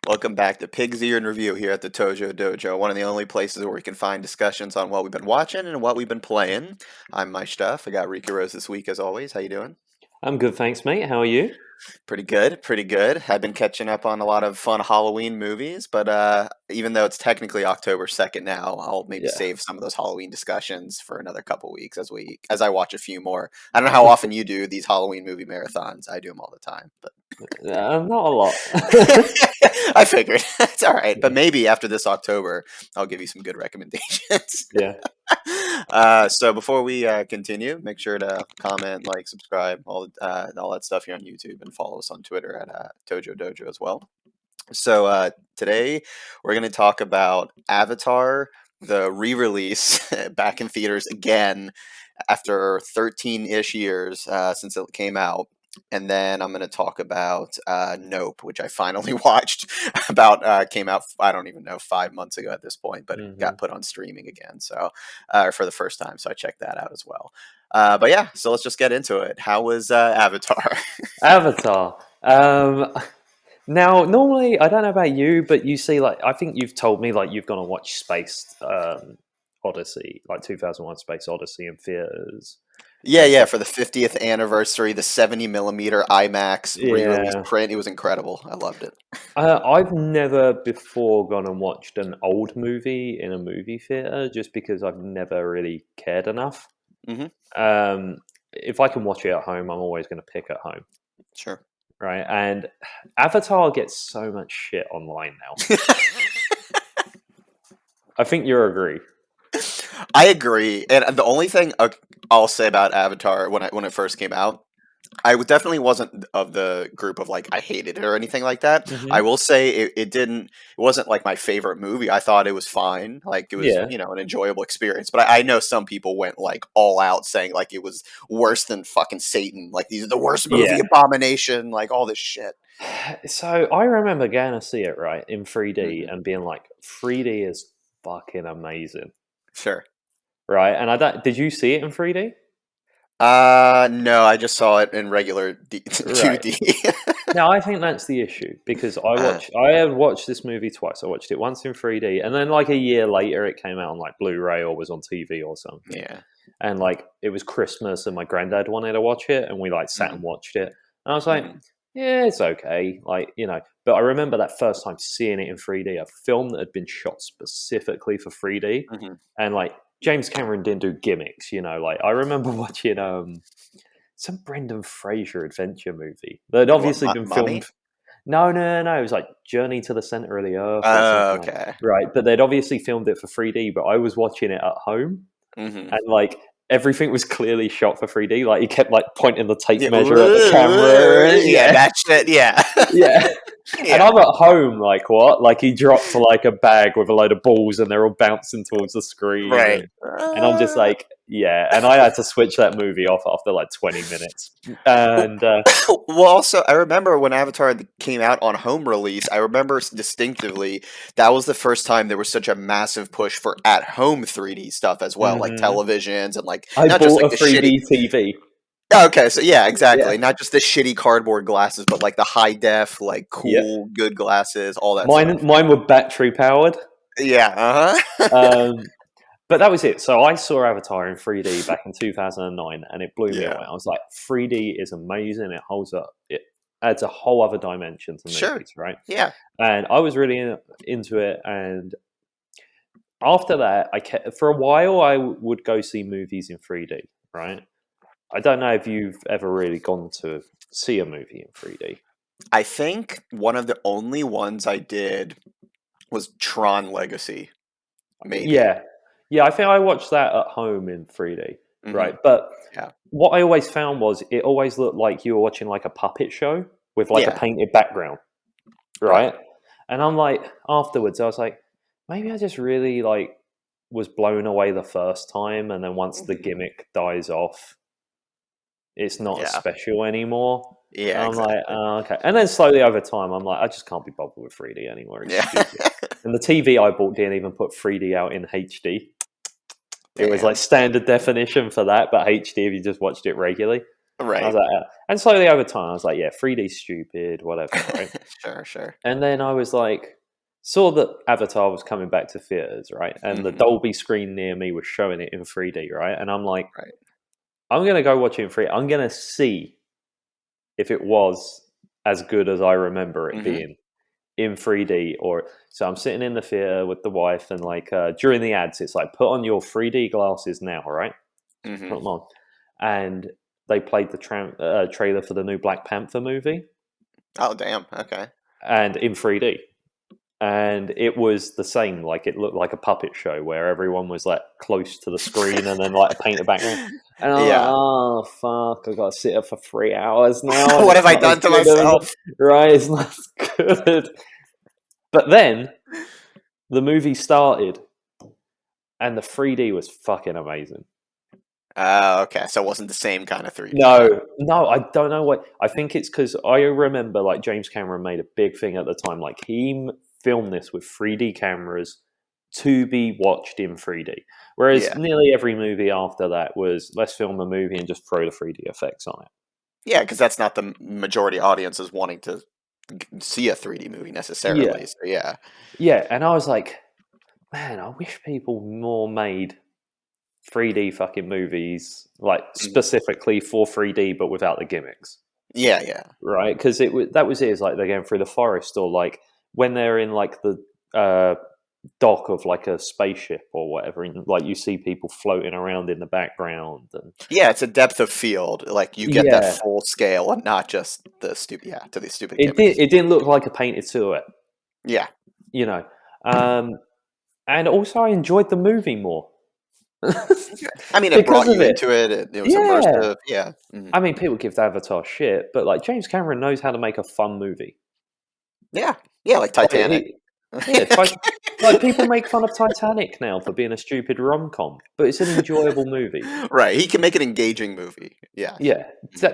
Welcome back to Pig's Ear and Review here at the Tojo Dojo, one of the only places where we can find discussions on what we've been watching and what we've been playing. I'm Myshtuff. I got Riku Rose this week as always. How you doing? I'm good, thanks, mate. How are you? Pretty good, pretty good. I've been catching up on a lot of fun Halloween movies, but even though it's technically October 2nd now, I'll maybe Yeah. save some of those Halloween discussions for another couple weeks as I watch a few more. I don't know how often you do these Halloween movie marathons. I do them all the time, but Not a lot. I figured it's all right. But maybe after this October, I'll give you some good recommendations. Yeah. So before we continue, make sure to comment, like, subscribe, all that stuff here on YouTube, and follow us on Twitter at Tojo Dojo as well. So today we're going to talk about Avatar, the re-release back in theaters again after 13-ish years since it came out. And then I'm going to talk about Nope, which I finally watched came out, I don't even know, 5 months ago at this point, but it got put on streaming again. So, for the first time. So I checked that out as well. But yeah, so let's just get into it. How was Avatar? Avatar. Now, normally, I don't know about you, but you see, like, I think you've told me, like, you've gone and watched Space Odyssey, like 2001 Space Odyssey in theaters. Yeah, for the 50th anniversary, the 70mm IMAX re-release print. It was incredible. I loved it. I've never before gone and watched an old movie in a movie theater just because I've never really cared enough. Mm-hmm. If I can watch it at home, I'm always going to pick at home. Sure. Right, and Avatar gets so much shit online now. I think you agree. I agree, and the only thing I'll say about Avatar when it first came out, I definitely wasn't of the group of like I hated it or anything like that. Mm-hmm. I will say it wasn't like my favorite movie. I thought it was fine, like it was an enjoyable experience. But I know some people went like all out saying like it was worse than fucking Satan, like these are the worst movie, Abomination, like all this shit. So I remember going to see it right in 3D and being like, 3D is fucking amazing. Sure. Right, and did you see it in 3D? No, I just saw it in regular 2D. Now I think that's the issue because I have watched this movie twice. I watched it once in 3D, and then like a year later, it came out on like Blu-ray or was on TV or something. Yeah, and like it was Christmas, and my granddad wanted to watch it, and we like sat and watched it, and I was like, yeah, it's okay, like But I remember that first time seeing it in 3D, a film that had been shot specifically for 3D, and like. James Cameron didn't do gimmicks, like I remember watching some Brendan Fraser adventure movie that had obviously been filmed. No, it was like Journey to the Center of the Earth. Or something okay, right, but they'd obviously filmed it for 3D. But I was watching it at home, and like everything was clearly shot for 3D. Like he kept like pointing the tape measure at the camera. Yeah, that shit. Yeah, yeah. And I'm at home, like what? Like he dropped like a bag with a load of balls, and they're all bouncing towards the screen. Right. And I'm just like, yeah. And I had to switch that movie off after like 20 minutes. And well, also, I remember when Avatar came out on home release. I remember distinctively that was the first time there was such a massive push for at-home 3D stuff as well, like televisions and like I not bought just like a 3D TV. Okay, so yeah, exactly. Not just the shitty cardboard glasses, but like the high def, like cool, good glasses, all that stuff. Mine were battery powered. Yeah, But that was it. So I saw Avatar in 3D back in 2009, and it blew me away. I was like, 3D is amazing. It holds up. It adds a whole other dimension to movies, right? Yeah. And I was really into it. And after that, for a while, I would go see movies in 3D, right? I don't know if you've ever really gone to see a movie in 3D. I think one of the only ones I did was Tron Legacy. Maybe. Yeah, I think I watched that at home in 3D, right? But what I always found was it always looked like you were watching like a puppet show with like a painted background, right? And I'm like, afterwards, I was like, maybe I just really like was blown away the first time, and then once the gimmick dies off, it's not as special anymore. Yeah, I'm like, okay. And then slowly over time, I'm like, I just can't be bothered with 3D anymore. It's stupid. And the TV I bought didn't even put 3D out in HD. It was like standard definition for that, but HD if you just watched it regularly. I was Right. like, and slowly over time, I was like, yeah, 3D stupid, whatever, right? Sure. And then I was like, saw that Avatar was coming back to theaters, right? And the Dolby screen near me was showing it in 3D, right? And I'm like, Right. I'm gonna go watch it in 3D. I'm gonna see if it was as good as I remember it being in 3D. Or so I'm sitting in the theater with the wife, and like during the ads, it's like, put on your 3D glasses now, right? Put them on, and they played the trailer for the new Black Panther movie, Oh, damn. Okay. and in 3D. And it was the same. Like, it looked like a puppet show where everyone was like close to the screen, and then like a painted background. And I'm like, Yeah. oh fuck, I got to sit up for 3 hours now, and What it's have I not as done to good as myself? right. It's not as good. But then the movie started, and the 3D was fucking amazing. Okay. So it wasn't the same kind of 3D. No, I don't know what. I think it's because I remember like James Cameron made a big thing at the time. Like, he filmed this with 3D cameras to be watched in 3D. Whereas Yeah. nearly every movie after that was, let's film a movie and just throw the 3D effects on it. Yeah, because that's not the majority audience is wanting to see a 3D movie necessarily. Yeah, So yeah. yeah. And I was like, man, I wish people more made 3D fucking movies, like specifically for 3D, but without the gimmicks. Yeah. Right? Because that was it. It's like they're going through the forest, or like when they're in like the dock of like a spaceship or whatever, and like you see people floating around in the background, and Yeah, it's a depth of field. Like you get that yeah, full scale and not just the stupid. Yeah, to the stupid it gimmicks. didn't look like a painted silhouette, Yeah. you know. And also, I enjoyed the movie more I mean, it because brought of you it. into it. It was Yeah, immersive. Yeah. I mean, people give the Avatar shit, but like James Cameron knows how to make a fun movie. Yeah. Yeah, like Like, Titanic. yeah, like people make fun of Titanic now for being a stupid rom com, but it's an enjoyable movie. Right. He can make an engaging movie. Yes. Yeah,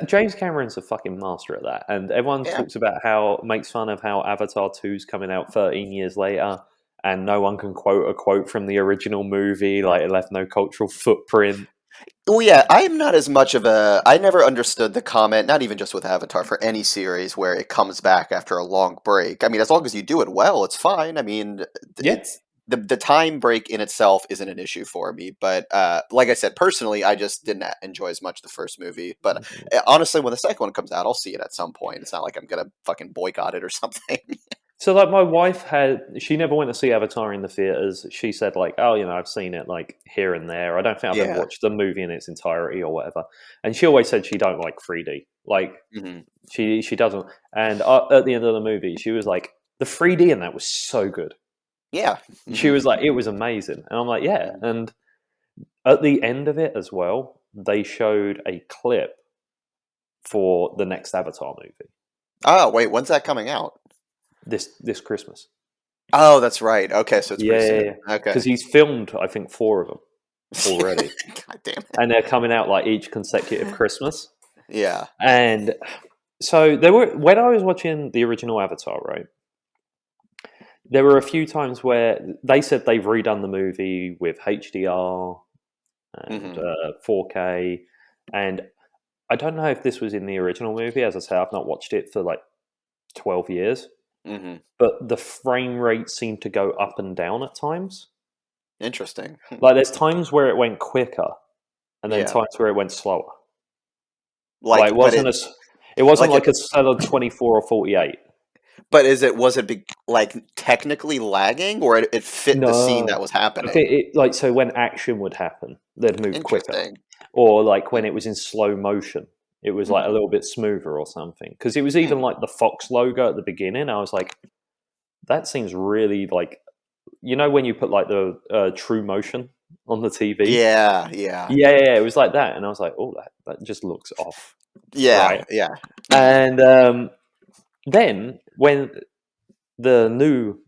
James Cameron's a fucking master at that, and everyone Yeah. talks about makes fun of how Avatar 2's coming out 13 years later, and no one can quote a quote from the original movie, like it left no cultural footprint. Well, yeah, I'm not as much of a. I never understood the comment, not even just with Avatar, for any series where it comes back after a long break. I mean, as long as you do it well, it's fine. I mean, Yeah, it's the time break in itself isn't an issue for me. But like I said, personally, I just didn't enjoy as much the first movie. But honestly, when the second one comes out, I'll see it at some point. It's not like I'm gonna fucking boycott it or something. so like my wife she never went to see Avatar in the theaters. She said like, oh, I've seen it like here and there. I don't think I've ever Yeah. watched the movie in its entirety or whatever. And she always said she don't like 3D. Like, hmm she doesn't. And at the end of the movie, she was like, the 3D in that was so good. Yeah. She hmm was like, it was amazing. And I'm like, yeah. And at the end of it as well, they showed a clip for the next Avatar movie Oh, wait, when's that coming out? this Christmas. Oh, that's right. Okay, so it's pretty Yeah, soon. because Okay. he's filmed, I think, 4 of them already, God damn it. and they're coming out like each consecutive Christmas. Yeah. And so there were, when I was watching the original Avatar, right, there were a few times where they said they've redone the movie with HDR and hmm 4K. And I don't know if this was in the original movie. As I say, I've not watched it for like 12 years. hmm But the frame rate seemed to go up and down at times. Interesting. Like, there's times where it went quicker, and then Yeah. times where it went slower. Like, Like, but it wasn't like it, like a solid 24 or 48. but was it like technically lagging, or it fit the scene that No, was I think happening? like, so when action would happen, they'd move quicker, Interesting. or like when it was in slow motion, it was like a Hmm little bit smoother or something. Because it was even like the Fox logo at the beginning. I was like, that seems really like, when you put like the True Motion on the TV. Yeah, yeah, Yeah, it was like that, and I was like, oh, that just looks off, yeah, right? yeah. hmm And then when the new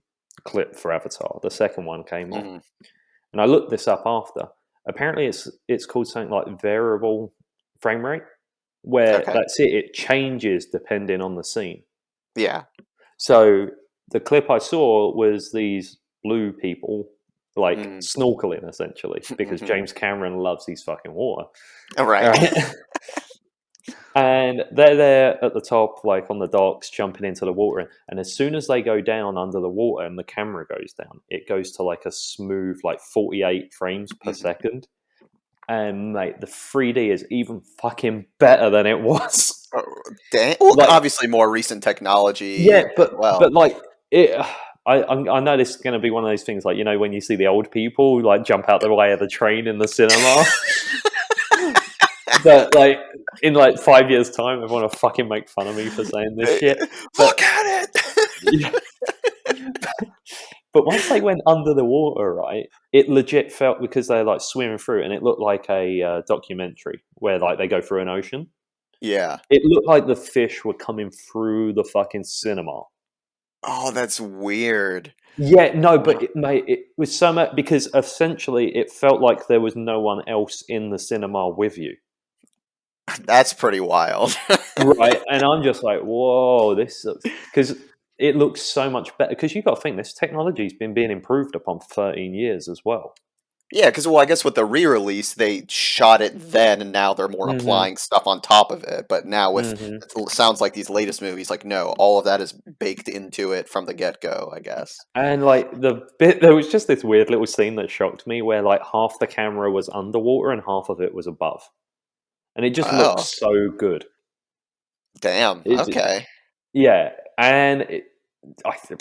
clip for Avatar, the second one, came on, hmm and I looked this up after. Apparently, it's called something like variable frame rate, where Okay. that's it. It changes depending on the scene. Yeah. So the clip I saw was these blue people, like Mm. snorkeling essentially, because James Cameron loves his fucking water. All right. All right. And they're there at the top, like on the docks, jumping into the water. And as soon as they go down under the water and the camera goes down, it goes to like a smooth, like 48 frames per second. And mate, the 3D is even fucking better than it was. Oh, dang. Well, Like, obviously more recent yeah, technology as but well. like it. I know this is going to be one of those things, like, you know, when you see the old people like jump out the way of the train in the cinema. That like in like 5 years' time, everyone will fucking make fun of me for saying this shit. Look But at it. yeah, but once they went under the water, right, it legit felt, because they're like swimming through, and it looked like a documentary where like they go through an ocean. Yeah. It looked like the fish were coming through the fucking cinema. Oh, that's weird. Yeah, no, Huh. but mate, it was so much, because essentially it felt like there was no one else in the cinema with you. That's pretty wild. Right, and I'm just like, whoa, this because it looks so much better. Because you got to think, this technology's been being improved upon 13 years as well. Yeah, because well, I guess with the re-release, they shot it then, and now they're more Hmm. applying stuff on top of it. But now with Hmm. it sounds like these latest movies, like no, all of that is baked into it from the get-go, I guess. And like the bit, there was just this weird little scene that shocked me, where like half the camera was underwater and half of it was above, and it just looked Oh, so good. damn. It, Okay. yeah, and I, th-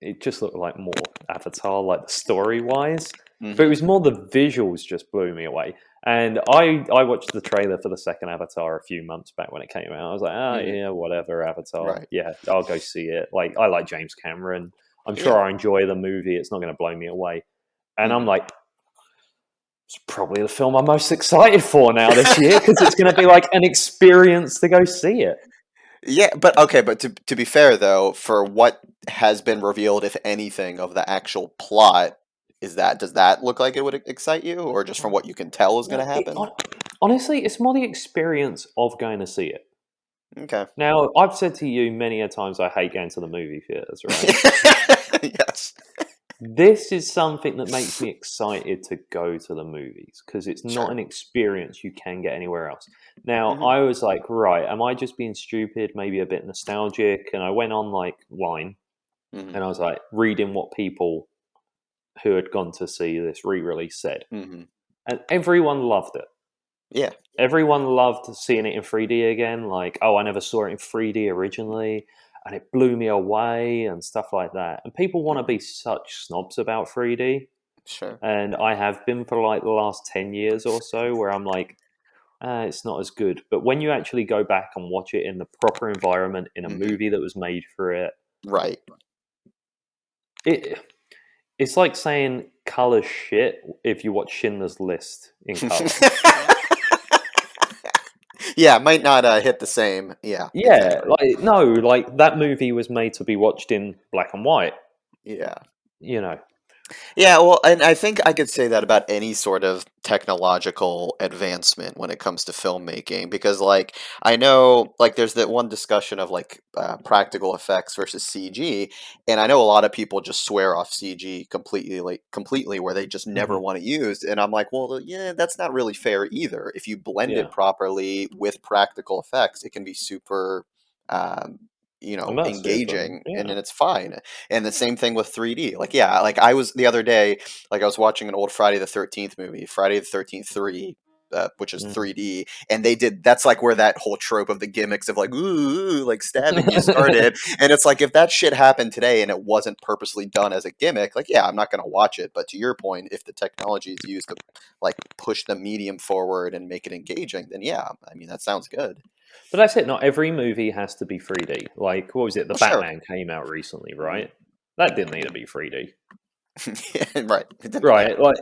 it just looked like more Avatar, like story wise. But it Hmm. was more the visuals just blew me away. And I watched the trailer for the second Avatar a few months back when it came out. I was like, oh Hmm. yeah, whatever, Avatar. Right. Yeah, I'll go see it. Like, I like James Cameron. I'm Yeah. sure I enjoy the movie. It's not going to blow me away. And I'm Hmm. like, it's probably the film I'm most excited for now this year, because it's going to be like an experience to go see it. Yeah, but okay, but to be fair though, for what has been revealed, if anything, of the actual plot, does that look like it would excite you, or just from what you can tell is going to happen? Honestly, it's more the experience of going to see it. Okay. Now, I've said to you many a times I hate going to the movie theaters, right? Yes. This is something that makes me excited to go to the movies, because it's not Sure. an experience you can get anywhere else. Now, Hmm. I was like, right, am I just being stupid, maybe a bit nostalgic? And I went on like line, Hmm. and I was like reading what people who had gone to see this re-release said, Hmm. and everyone loved it. Yeah. Everyone loved seeing it in 3D again. Like, oh, I never saw it in 3D originally, and it blew me away, and stuff like that. And people want to Hmm. be such snobs about 3D, Sure. and I have been for like the last 10 years or so, where I'm like, it's not as good. But when you actually go back and watch it in the proper environment, in a Hmm. movie that was made for it, Right. it it's like saying color shit if you watch Schindler's List in color. Yeah, might not hit the same. Yeah, Yeah, exactly. like no, like that movie was made to be watched in black and white. Yeah. You know. Yeah, well, and I think I could say that about any sort of technological advancement when it comes to filmmaking, because, like, I know, like, there's that one discussion of like practical effects versus CG, and I know a lot of people just swear off CG completely, completely, where they just never Hmm. want it used, and I'm like, well, yeah, that's not really fair either. If you blend Yeah, it properly with practical effects, it can be super. Um, immersive and engaging, and yeah. then it's fine. And the same thing with 3D. Like, yeah, like I was the other day, like I was watching an old Friday the 13th movie, Friday the 13th 3, which is Mhm. 3D, and they did that's like where that whole trope of the gimmicks of like ooh, like stabbing you started. And it's like if that shit happened today and it wasn't purposely done as a gimmick, like yeah, I'm not going to watch it. But to your point, if the technology is used to like push the medium forward and make it engaging, then yeah, I mean that sounds good. But that's it. Not every movie has to be 3D. Like, what was it? The Well, sure. Batman came out recently, Hmm. right? That didn't need to be 3D, Yeah, right. It didn't, yeah. right? Like,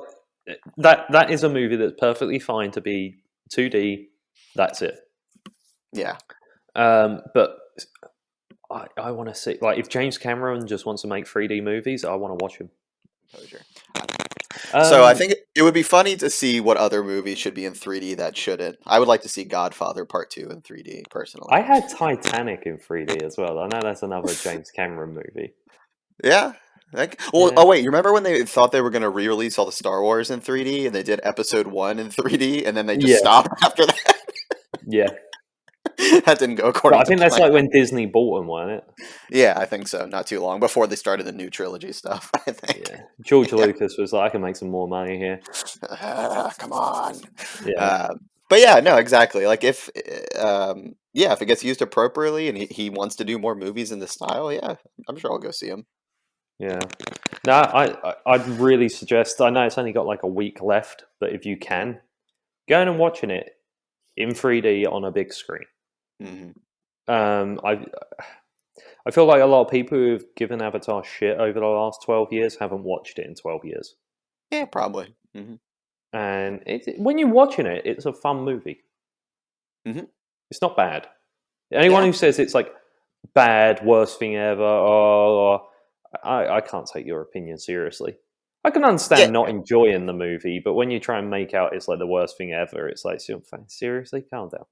that is a movie that's perfectly fine to be 2D. That's it. Yeah. But I want to see, like, if James Cameron just wants to make 3D movies, I want to watch him. Composure. So I Um, think it would be funny to see what other movies should be in 3D that shouldn't. I would like to see Godfather Part 2 in 3D, I personally. had Titanic in 3D as well. I know that's another James Cameron movie. Yeah? Yeah, Oh wait, you remember when they thought they were going to re-release all the Star Wars in 3D, and they did Episode 1 in 3D, and then they just yeah, stopped after that? yeah. That didn't go But according I to think that's plan. like when Disney bought them, wasn't it? Yeah, I think so. Not too long before they started the new trilogy stuff, I think. Yeah. George Yeah. Lucas was like, I can make some more money here. Come on. Yeah, Uh, but yeah, no, exactly. Like if, yeah, if it gets used appropriately and he wants to do more movies in this style, yeah, I'm sure I'll go see him. yeah. No, I'd really suggest. I know it's only got like a week left, but if you can, go in and watching it in 3D on a big screen. Hmm. I feel like a lot of people who've given Avatar shit over the last 12 years haven't watched it in 12 years. Yeah, probably. And when you're watching it, it's a fun movie. Hmm. It's not bad. Anyone Yeah. who says it's like bad, worst thing ever, or I can't take your opinion seriously. I can Yeah. understand not enjoying the movie, but when you try and make out it's like the worst thing ever, it's like, seriously, calm down.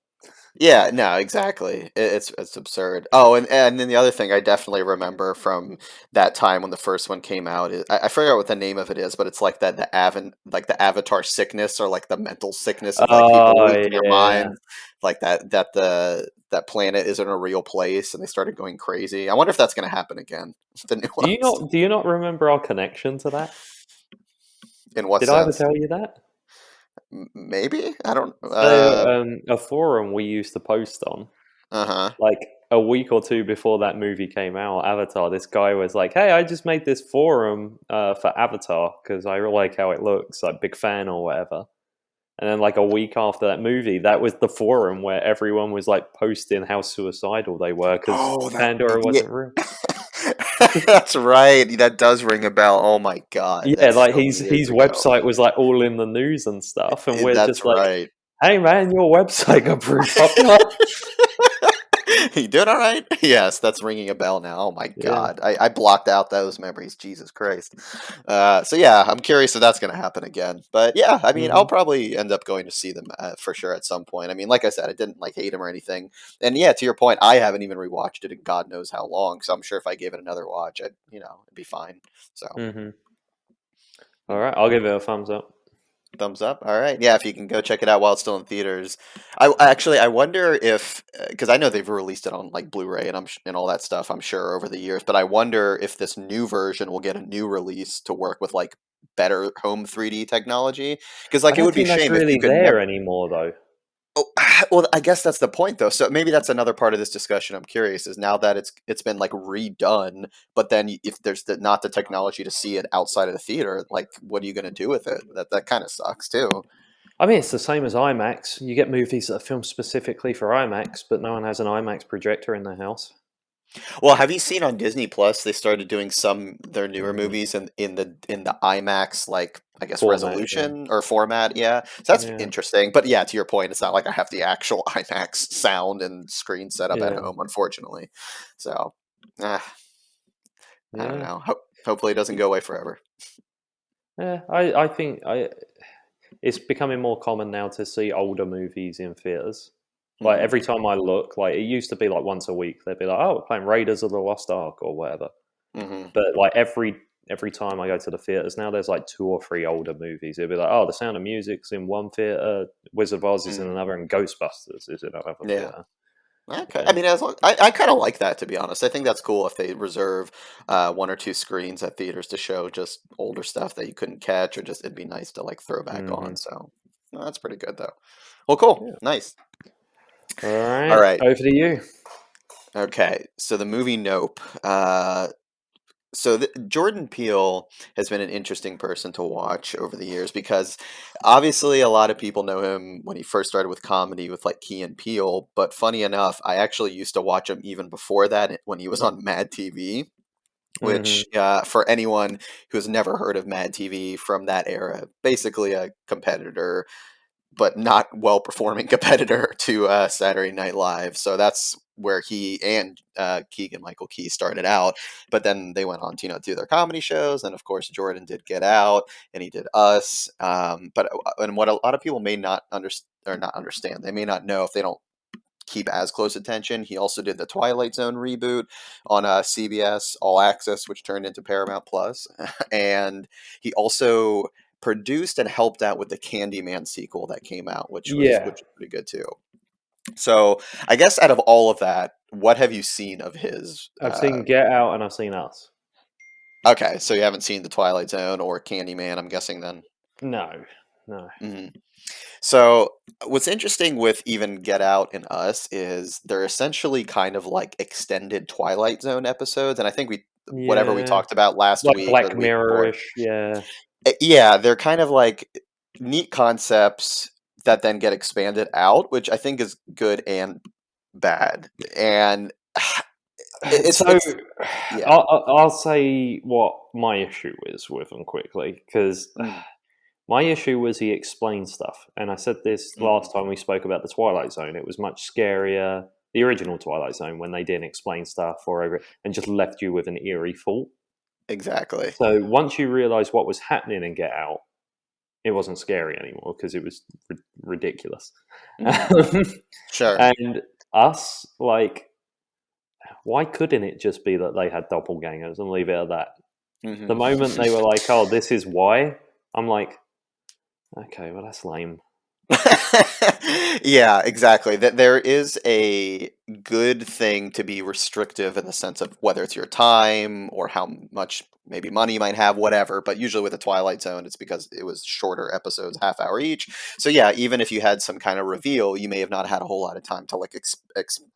Yeah, no, exactly. It's absurd. Oh, and then the other thing I definitely remember from that time when the first one came out is I forget what the name of it is, but it's like that the Avatar sickness or like the mental sickness of like people Oh losing their yeah. minds, like that planet isn't a real place, and they started going crazy. I wonder if that's going to happen again. The new ones. Do you not remember our connection to that? In what Did I ever sense? tell you that? Maybe I don't. So, a forum we used to post on, Uh-huh. like a week or two before that movie came out, Avatar. This guy was like, "Hey, I just made this forum for Avatar because I really like how it looks, like big fan or whatever." And then, like a week after that movie, that was the forum where everyone was like posting how suicidal they were because Oh, that Pandora yeah. wasn't real. That's right. That does ring a bell. Oh my God, Yeah, that's like so many years his ago. website was like all in the news and stuff, and we're That's just like, right. "Hey, man, your website got pretty popular." You doing all right? Yes, that's ringing a bell now. Oh my Yeah. God, I blocked out those memories. Jesus Christ. So yeah, I'm curious if that's going to happen again. But yeah, I mean, I'll Hmm. probably end up going to see them for sure at some point. I mean, like I said, I didn't like hate them or anything. And yeah, to your point, I haven't even rewatched it in God knows how long. So I'm sure if I gave it another watch, it'd be fine. So. Hmm. All right, I'll give it a thumbs up. Thumbs up. All right. Yeah, if you can go check it out while it's still in theaters. I wonder if because I know they've released it on like Blu-ray and and all that stuff. I'm sure over the years, but I wonder if this new version will get a new release to work with like better home 3D technology. Because I like it don't would be a think that's shame if you really could never. there anymore, though. Oh, well, I guess that's the point though. So maybe that's another part of this discussion. I'm curious is now that it's been like redone, but then if there's not the technology to see it outside of the theater, like what are you going to do with it? That kind of sucks too. I mean, it's the same as IMAX. You get movies that are filmed specifically for IMAX, but no one has an IMAX projector in their house. Well, have you seen on Disney Plus they started doing some their newer Mm, movies in the IMAX like I guess format, yeah. resolution or format, yeah. So that's Yeah, interesting. But yeah, to your point, it's not like I have the actual IMAX sound and screen set up at yeah, home, unfortunately. So uh, I don't yeah. know. Hopefully it doesn't go away forever. Yeah, I think it's becoming more common now to see older movies in theaters. Like Hmm. every time I look, like it used to be like once a week, they'd be like, "Oh, we're playing Raiders of the Lost Ark" or whatever. Hmm. But like every time I go to the theaters now, there's like two or three older movies. It'd be like, "Oh, The Sound of Music's in one theater, Wizard of Oz is in Hmm. another, and Ghostbusters is in another Yeah. theater." Okay. I Yeah. mean, as long, I kind of like that to be honest. I think that's cool if they reserve one or two screens at theaters to show just older stuff that you couldn't catch, or just it'd be nice to like throw back on. Hmm. So no, that's pretty good though. Well, cool, Yeah. nice. All All right, right. over to you. Okay. So the movie Nope. Jordan Peele has been an interesting person to watch over the years because obviously a lot of people know him when he first started with comedy with like Key and Peele. But funny enough, I actually used to watch him even before that when he was on Mad TV. Hmm. Which, for anyone who's never heard of Mad TV from that era, basically a competitor but not well performing competitor to Saturday Night Live. So that's where he and Keegan Michael Key started out. But then they went on to do their comedy shows, and of course Jordan did Get Out, and he did Us. And what a lot of people may not understand, or not understand, they may not know if they don't keep as close attention. He also did the Twilight Zone reboot on CBS All Access, which turned into Paramount Plus, and he also produced and helped out with the Candyman sequel that came out, Yeah, which was pretty good too. So I guess out of all of that, what have you seen of his? I've seen Get Out and I've seen Us. Okay, so you haven't seen the Twilight Zone or Candyman, I'm guessing then. No, no. hmm So what's interesting with even Get Out and Us is they're essentially kind of like extended Twilight Zone episodes, and I think we whatever we Yeah, talked about last like week or Black the week before, Mirror-ish. Yeah, yeah, they're kind of like neat concepts that then get expanded out, which I think is good and bad. And so it's yeah. I'll say what my issue is with them quickly, because Mm, my issue was he explained stuff, and I said this mhm, last time we spoke about the Twilight Zone. It was much scarier, the original Twilight Zone, when they didn't explain stuff or over and just left you with an eerie thought. exactly. So once you realise what was happening in Get Out, it wasn't scary anymore because it was ridiculous. Mhm, sure. And Us, like, why couldn't it just be that they had doppelgangers and leave it at that? The Mhm. moment they were like, "Oh, this is why," I'm like, "Okay, well, that's lame." Yeah, exactly. That there is a good thing to be restrictive in the sense of whether it's your time or how much maybe money you might have, whatever. But usually with the Twilight Zone, it's because it was shorter episodes, half hour each. So yeah, even if you had some kind of reveal, you may have not had a whole lot of time to like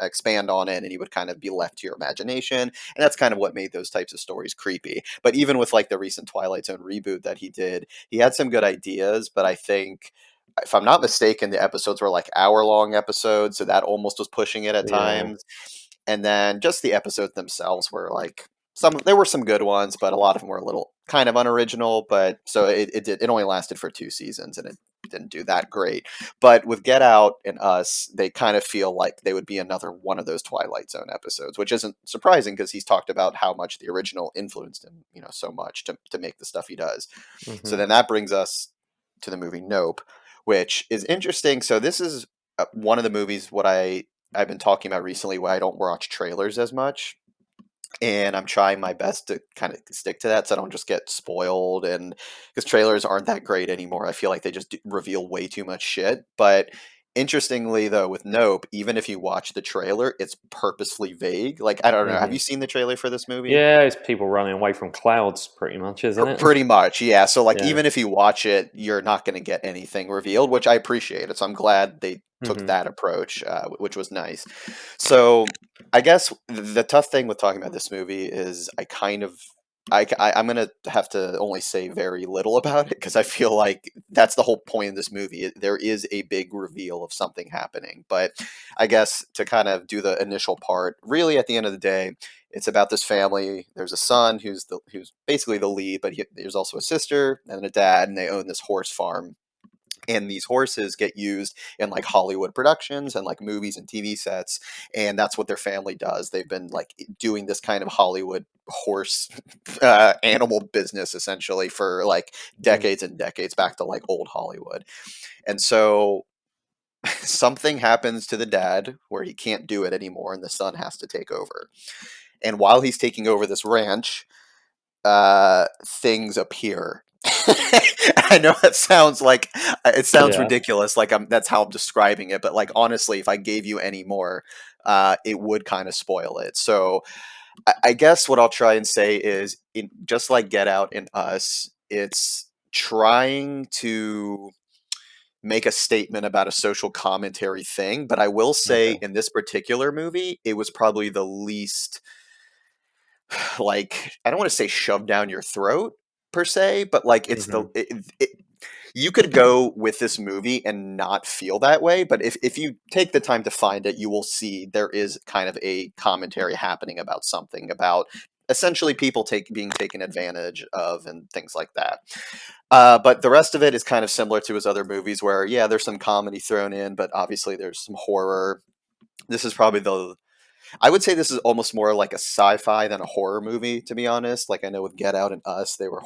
expand on it, and you would kind of be left to your imagination. And that's kind of what made those types of stories creepy. But even with like the recent Twilight Zone reboot that he did, he had some good ideas, but I think if I'm not mistaken, the episodes were like hour-long episodes, so that almost was pushing it at Yeah, times. And then just the episodes themselves were like there were some good ones, but a lot of them were a little kind of unoriginal. But so it only lasted for 2 seasons, and it didn't do that great. But with Get Out and Us, they kind of feel like they would be another one of those Twilight Zone episodes, which isn't surprising because he's talked about how much the original influenced him, so much to make the stuff he does. So hmm then that brings us to the movie Nope, which is interesting. So this is one of the movies what I've been talking about recently where I don't watch trailers as much, and I'm trying my best to kind of stick to that so I don't just get spoiled. And because trailers aren't that great anymore, I feel like they just reveal way too much shit. But interestingly, though, with Nope, even if you watch the trailer, it's purposefully vague. Like I don't know, have hmm you seen the trailer for this movie? yeah, it's people running away from clouds, pretty much, isn't it? Pretty much, yeah. So, like, Yeah. even if you watch it, you're not going to get anything revealed, which I appreciate it. So, I'm glad they took hmm that approach, which was nice. So, I guess the tough thing with talking about this movie is I'm going to have to only say very little about it because I feel like that's the whole point of this movie. There is a big reveal of something happening. But I guess to kind of do the initial part, really at the end of the day, it's about this family. There's a son who's basically the lead, but there's also a sister and a dad, and they own this horse farm. And these horses get used in like Hollywood productions and like movies and TV sets, and that's what their family does. They've been like doing this kind of Hollywood horse animal business essentially for like hmm decades and decades back to like old Hollywood. And so something happens to the dad where he can't do it anymore, and the son has to take over. And while he's taking over this ranch, things appear. I know that sounds like it sounds Yeah. ridiculous, like that's how I'm describing it, but like honestly, if I gave you any more, it would kind of spoil it. So I guess what I'll try and say is, just like Get Out and Us, it's trying to make a statement about a social commentary thing. But I will say, Okay. in this particular movie, it was probably the least like I don't want to say shoved down your throat per se, but like hmm you could go with this movie and not feel that way, but if you take the time to find it, you will see there is kind of a commentary happening about something about essentially people being taken advantage of and things like that. But the rest of it is kind of similar to his other movies, where yeah, there's some comedy thrown in, but obviously there's some horror. This is probably the I would say this is almost more like a sci-fi than a horror movie, to be honest. Like I know with Get Out and Us, they were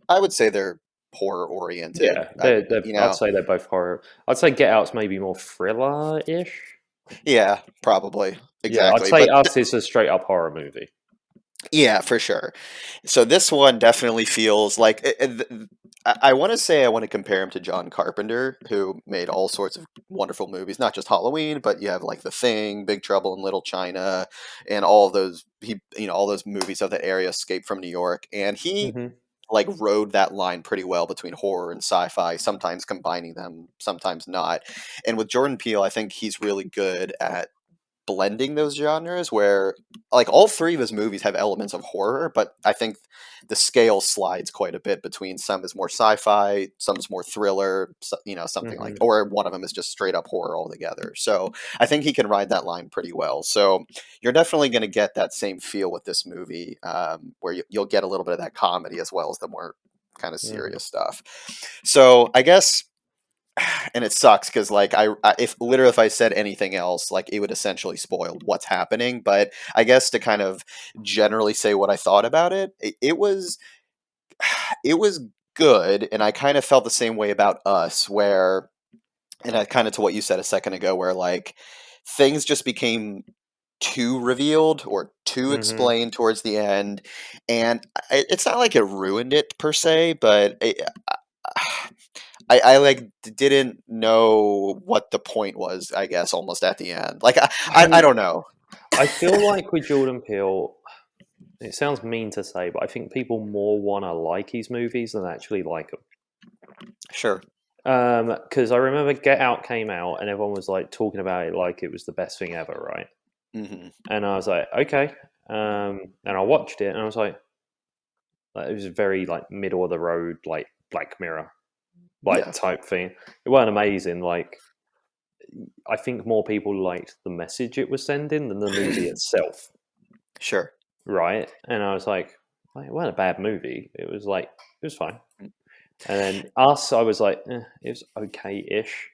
I would say they're horror oriented. Yeah, I'd say they're both horror. I'd say Get Out's maybe more thriller-ish. Yeah, probably. Yeah, I'd Exactly. say But Us is a straight up horror movie. yeah, for sure. So this one definitely feels like I want to say I want to compare him to John Carpenter, who made all sorts of wonderful movies, not just Halloween, but you have like The Thing, Big Trouble in Little China, and all of those all those movies of that area, Escape from New York, and he Hmm. like rode that line pretty well between horror and sci-fi, sometimes combining them, sometimes not. And with Jordan Peele, I think he's really good at blending those genres where like all three of his movies have elements of horror, but I think the scale slides quite a bit between some is more sci-fi, some is more thriller, something like, Hmm. or one of them is just straight up horror altogether. So I think he can ride that line pretty well. So you're definitely going to get that same feel with this movie, where you'll get a little bit of that comedy as well as the more kind of Hmm. serious stuff. So I guess, and it sucks because like if literally if I said anything else, like it would essentially spoil what's happening. But I guess to kind of generally say what I thought about it, it was it was good, and I kind of felt the same way about Us, where and I kind of to what you said a second ago, where like things just became too revealed or too Hmm. explained towards the end, and it's not like it ruined it per se, but I like didn't know what the point was, I guess, almost at the end. Like I I don't know. I feel like with Jordan Peele, it sounds mean to say, but I think people more want to like his movies than actually like them. Sure. Because I remember Get Out came out and everyone was like talking about it like it was the best thing ever, right? Hmm. And I was like, okay. And I watched it and I was like, it was very like middle of the road, like Black Mirror, like Yeah. type thing. It wasn't amazing. Like I think more people liked the message it was sending than the movie itself, Sure. right? And I was like, it wasn't a bad movie. It was fine. And then Us, I was like, it was okay-ish.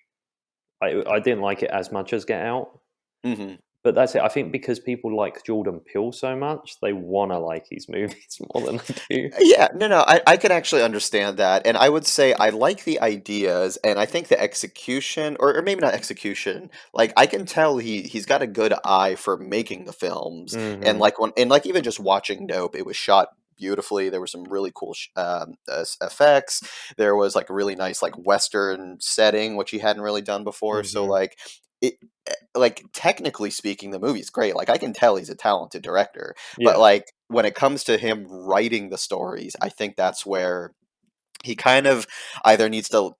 I didn't like it as much as Get Out, Hmm. but that's it. I think because people like Jordan Peele so much, they want to like his movies more than they do. Yeah, no, I can actually understand that. And I would say I like the ideas and I think the execution, or maybe not execution, like I can tell he's got a good eye for making the films. And Hmm. like like even just watching Nope, it was shot beautifully. There were some really cool effects. There was like a really nice like Western setting, which he hadn't really done before. So Hmm. like it like technically speaking, the movie's great. Like I can tell he's a talented director, but Yeah, like when it comes to him writing the stories, I think that's where he kind of either needs to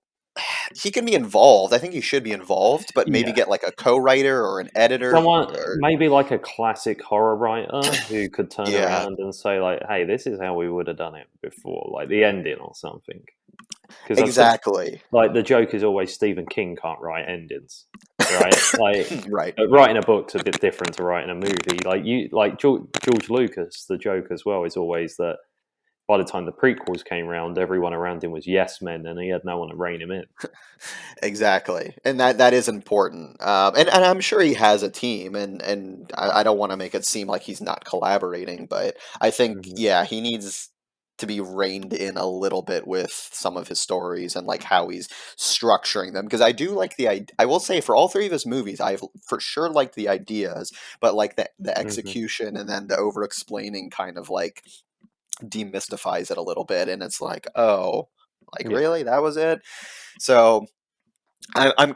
he can be involved. I think he should be involved, but maybe yeah. get like a co-writer or an editor Someone or maybe like a classic horror writer who could turn yeah, around and say like, "Hey, this is how we would have done it before," like the ending or something. Because I've said exactly. like the joke is always Stephen King can't write endings, right? Like Right. writing a book's a bit different to writing a movie. Like George Lucas, the joke as well is always that by the time the prequels came around, everyone around him was yes men, and he had no one to rein him in. Exactly, and that is important. And I'm sure he has a team, and I don't want to make it seem like he's not collaborating, but I think Hmm. yeah, he needs to be reined in a little bit with some of his stories and like how he's structuring them. Because I do like I will say for all three of his movies, I've for sure liked the ideas, but like the Hmm. execution and then the over explaining kind of like demystifies it a little bit, and it's like oh, like Yeah. really that was it. So I'm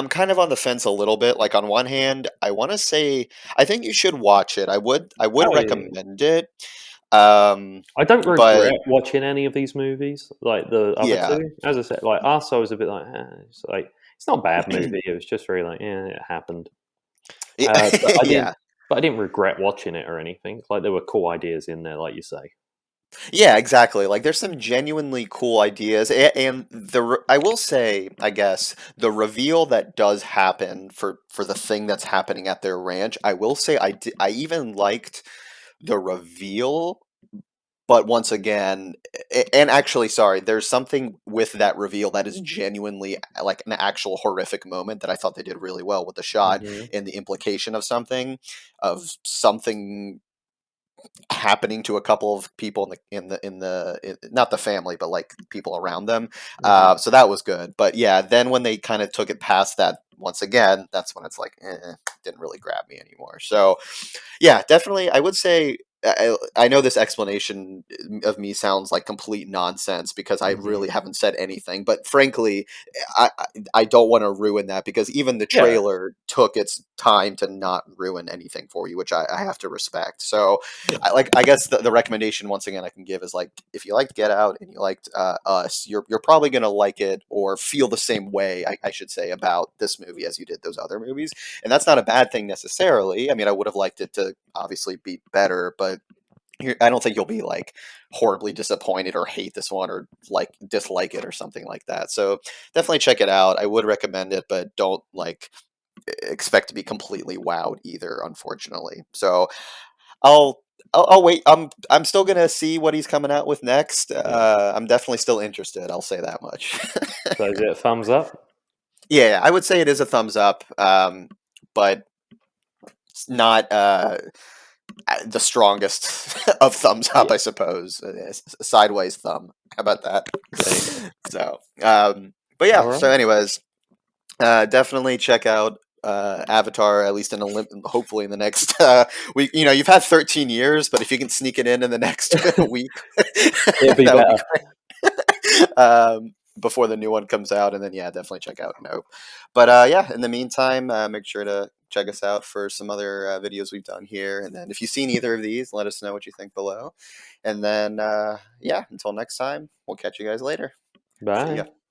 kind of on the fence a little bit. Like on one hand, I want to say I think you should watch it. I would Oh yeah. recommend it. Um, I don't but regret watching any of these movies, like the other yeah, two. As I said, like Us, I was a bit like it's not a bad movie. It was just very like, yeah, it happened. yeah, But I didn't, yeah, but I didn't regret watching it or anything. Like there were cool ideas in there, like you say. yeah, exactly. Like there's some genuinely cool ideas, and I will say, I guess the reveal that does happen for the thing that's happening at their ranch. I will say I even liked the reveal. But once again, and actually, sorry, there's something with that reveal that is genuinely like an actual horrific moment that I thought they did really well with the shot Hmm. and the implication of something happening to a couple of people not the family, but like people around them. Hmm. So that was good. But yeah, then when they kind of took it past that once again, that's when it's like, didn't really grab me anymore. So yeah, definitely. I would say I know this explanation of me sounds like complete nonsense because I Hmm. really haven't said anything. But frankly, I don't want to ruin that because even the Yeah, trailer took its time to not ruin anything for you, which I have to respect. So, yeah, I guess the recommendation once again I can give is like if you liked Get Out and you liked Us, you're probably gonna like it or feel the same way I should say about this movie as you did those other movies, and that's not a bad thing necessarily. I mean, I would have liked it to obviously be better, but I don't think you'll be like horribly disappointed or hate this one or like dislike it or something like that. So definitely check it out. I would recommend it, but don't like expect to be completely wowed either, unfortunately. So I'll I'll wait. I'm still gonna see what he's coming out with next. yeah. I'm definitely still interested. I'll say that much. So is it a thumbs up? Yeah, I would say it is a thumbs up, but it's not the strongest of thumbs up, Yeah. I suppose. Sideways thumb. How about that? There you go. So, but All yeah. So, right. anyways, definitely check out Avatar at least hopefully in the next week. You know, you've had 13 years, but if you can sneak it in the next week, It'll be that would be better. great. Before the new one comes out, and then yeah, definitely check out Nope. But yeah, in the meantime, make sure to check us out for some other videos we've done here. And then if you've seen either of these, let us know what you think below. And then yeah, until next time, we'll catch you guys later. See ya. Bye.